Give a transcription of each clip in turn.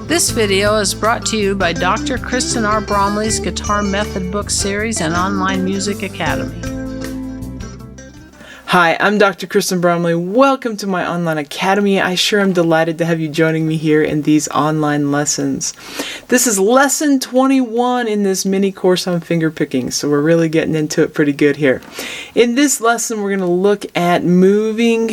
This video is brought to you by Dr. Kristen R. Bromley's Guitar Method Book Series and Online Music Academy. Hi, I'm Dr. Kristen Bromley. Welcome to my online academy. I sure am delighted to have you joining me here in these online lessons. This is lesson 21 in this mini course on fingerpicking, so we're really getting into it pretty good here. In this lesson, we're going to look at moving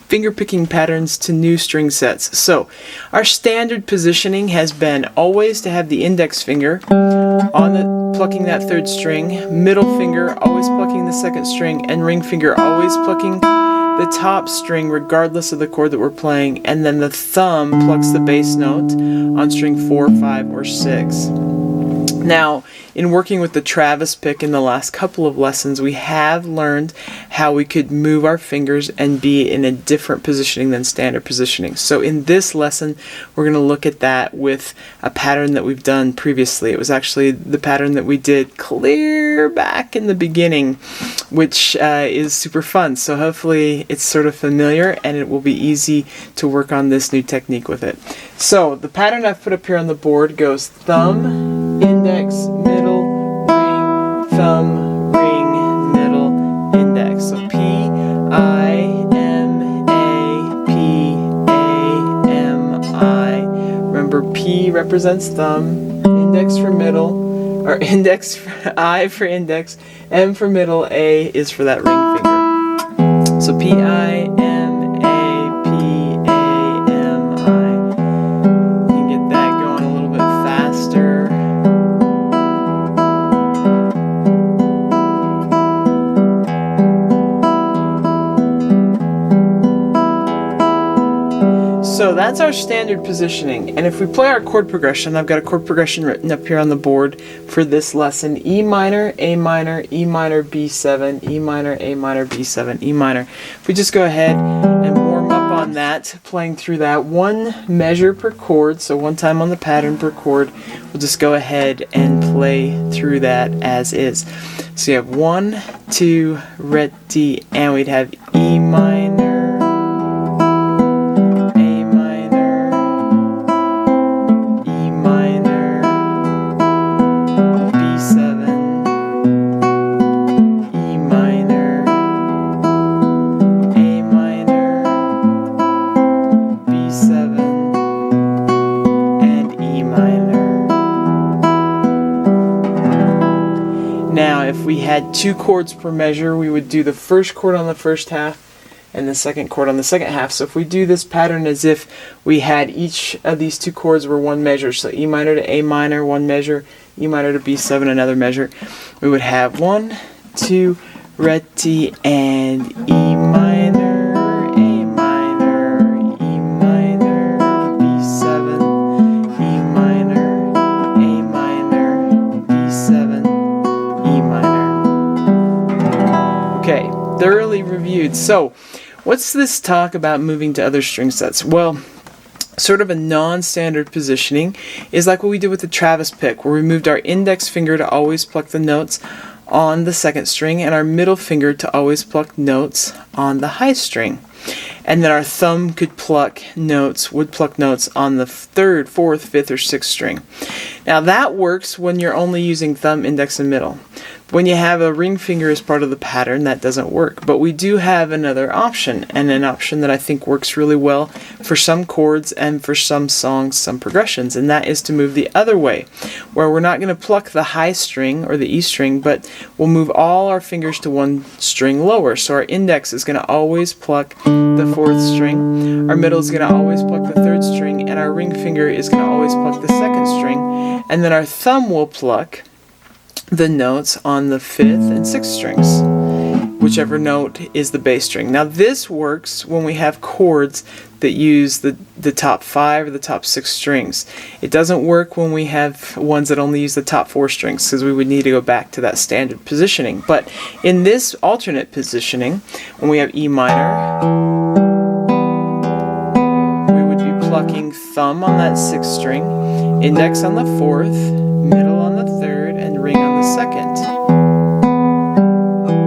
fingerpicking patterns to new string sets. So our standard positioning has been always to have the index finger on the plucking that third string, middle finger always plucking the second string, and ring finger always plucking the top string regardless of the chord that we're playing, and then the thumb plucks the bass note on string 4, 5, or 6. Now, in working with the Travis pick in the last couple of lessons, we have learned how we could move our fingers and be in a different positioning than standard positioning. So in this lesson, we're going to look at that with a pattern that we've done previously. It was actually the pattern that we did clear back in the beginning, which is super fun. So hopefully it's sort of familiar and it will be easy to work on this new technique with it. So the pattern I've put up here on the board goes thumb, index, middle, ring, thumb, ring, middle, index. So P, I, M, A, P, A, M, I. Remember, P represents thumb, index for middle, or index for I for index, M for middle, A is for that ring finger. So P, I, M, A, P, A, M, I. So that's our standard positioning, and if we play our chord progression, I've got a chord progression written up here on the board for this lesson: E minor, A minor, E minor, B7, E minor, A minor, B7, E minor. If we just go ahead and warm up on that, playing through that one measure per chord, so one time on the pattern per chord, we'll just go ahead and play through that as is. So you have 1, 2, ready, and we'd have E minor, Now, if we had 2 chords per measure, we would do the first chord on the first half and the second chord on the second half. So if we do this pattern as if we had each of these 2 chords were one measure, so E minor to A minor, one measure, E minor to B7, another measure, we would have 1, 2, ready, and E minor, A minor, E minor, B7, E minor, A minor, B7, E minor. Okay, thoroughly reviewed. So, what's this talk about moving to other string sets? Well, sort of a non-standard positioning is like what we did with the Travis pick, where we moved our index finger to always pluck the notes on the second string and our middle finger to always pluck notes on the high string. And then our thumb could pluck notes, would pluck notes on the 3rd, 4th, 5th, or 6th string. Now that works when you're only using thumb, index, and middle. When you have a ring finger as part of the pattern, that doesn't work. But we do have another option, and an option that I think works really well for some chords and for some songs, some progressions, and that is to move the other way, where we're not going to pluck the high string or the E string, but we'll move all our fingers to one string lower. So our index is going to always pluck the 4th string, our middle is going to always pluck the 3rd string, and our ring finger is going to always pluck the 2nd string, and then our thumb will pluck the notes on the 5th and 6th strings, whichever note is the bass string. Now this works when we have chords that use the top 5 or the top 6 strings. It doesn't work when we have ones that only use the top 4 strings, because we would need to go back to that standard positioning. But in this alternate positioning, when we have E minor, we would be plucking thumb on that 6th string, index on the 4th, middle on the 3rd, and ring on the 2nd.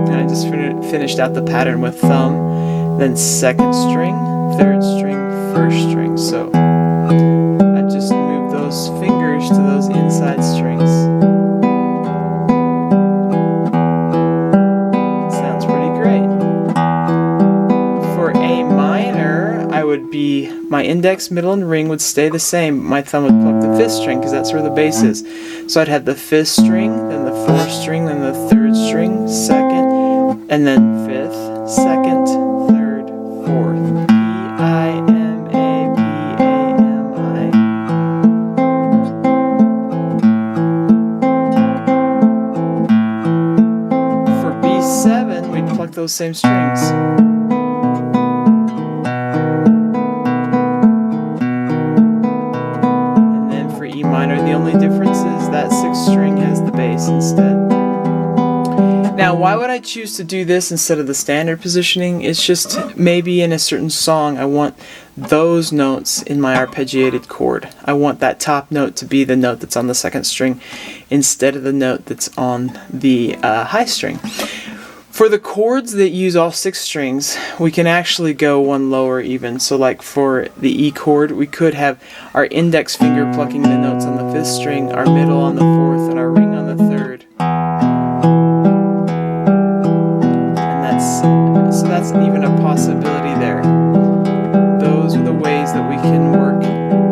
And I just finished out the pattern with thumb, then 2nd string, 3rd string, 1st string. So I just index, middle, and ring would stay the same. My thumb would pluck the 5th string because that's where the bass is. So I'd have the 5th string, then the 4th string, then the 3rd string, 2nd, and then 5th, 2nd, 3rd, 4th. P-I-M-A-P-A-M-I. For B7, we'd pluck those same strings. The only difference is that 6th string has the bass instead. Now, why would I choose to do this instead of the standard positioning? It's just maybe in a certain song I want those notes in my arpeggiated chord. I want that top note to be the note that's on the 2nd string instead of the note that's on the high string. For the chords that use all 6 strings, we can actually go one lower even. So like for the E chord, we could have our index finger plucking the notes on the 5th string, our middle on the 4th, and our ring on the 3rd. And so that's even a possibility there. Those are the ways that we can work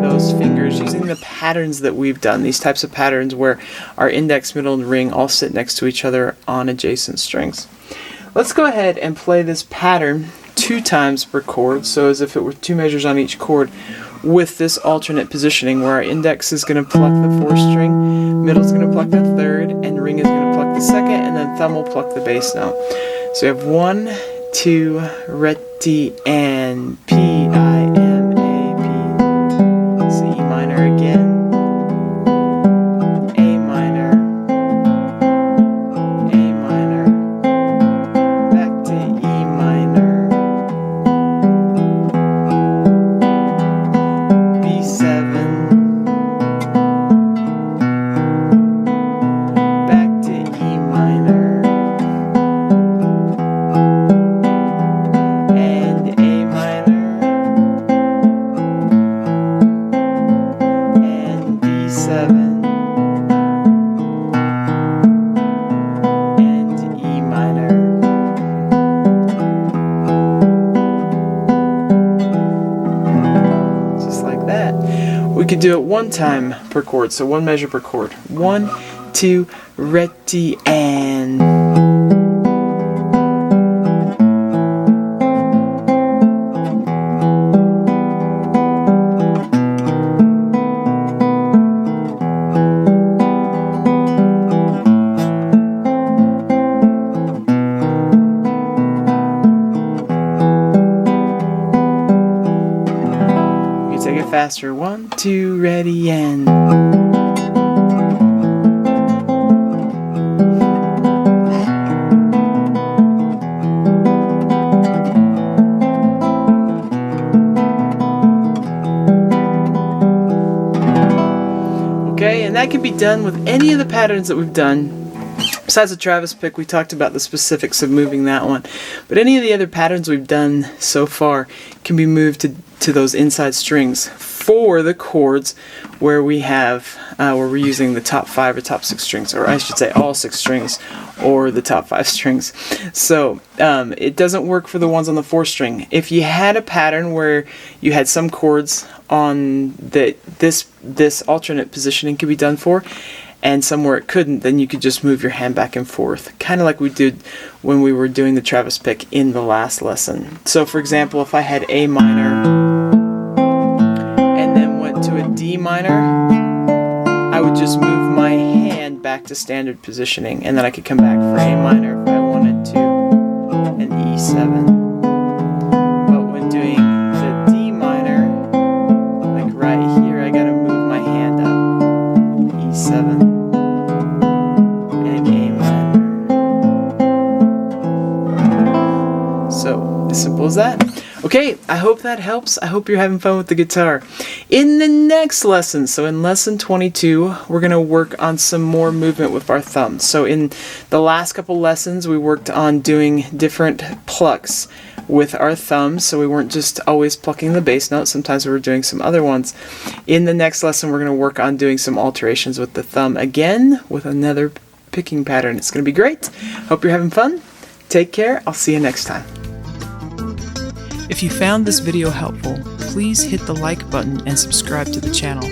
those fingers using the patterns that we've done, these types of patterns where our index, middle, and ring all sit next to each other on adjacent strings. Let's go ahead and play this pattern 2 times per chord, so as if it were 2 measures on each chord, with this alternate positioning where our index is going to pluck the 4th string, middle is going to pluck the 3rd, and ring is going to pluck the 2nd, and then thumb will pluck the bass note. So we have 1, 2, ready, and P-I-M-A-P. So E minor again. We could do it 1 time per chord, so 1 measure per chord. 1, 2, ready, and. Take it faster. 1, 2, ready, and. Okay, and that can be done with any of the patterns that we've done. Besides the Travis pick, we talked about the specifics of moving that one. But any of the other patterns we've done so far can be moved to those inside strings for the chords where we have where we're using the top 5 or top 6 strings, or I should say all 6 strings or the top 5 strings. So it doesn't work for the ones on the 4th string. If you had a pattern where you had some chords on this alternate positioning could be done for, and somewhere it couldn't, then you could just move your hand back and forth, kind of like we did when we were doing the Travis pick in the last lesson. So for example, if I had A minor and then went to a D minor, I would just move my hand back to standard positioning, and then I could come back for A minor if I wanted to, and E7. But when doing the D minor, like right here, I gotta move my hand up, E7. As simple as that. Okay, I hope that helps. I hope you're having fun with the guitar. In the next lesson, so in lesson 22, we're going to work on some more movement with our thumbs. So in the last couple lessons, we worked on doing different plucks with our thumbs, so we weren't just always plucking the bass note. Sometimes we were doing some other ones. In the next lesson, we're going to work on doing some alterations with the thumb again with another picking pattern. It's going to be great. Hope you're having fun. Take care. I'll see you next time. If you found this video helpful, please hit the like button and subscribe to the channel.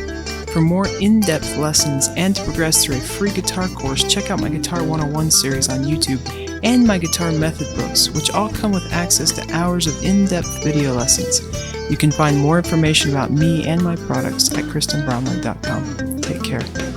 For more in-depth lessons and to progress through a free guitar course, check out my Guitar 101 series on YouTube and my guitar method books, which all come with access to hours of in-depth video lessons. You can find more information about me and my products at kristenbromley.com. Take care.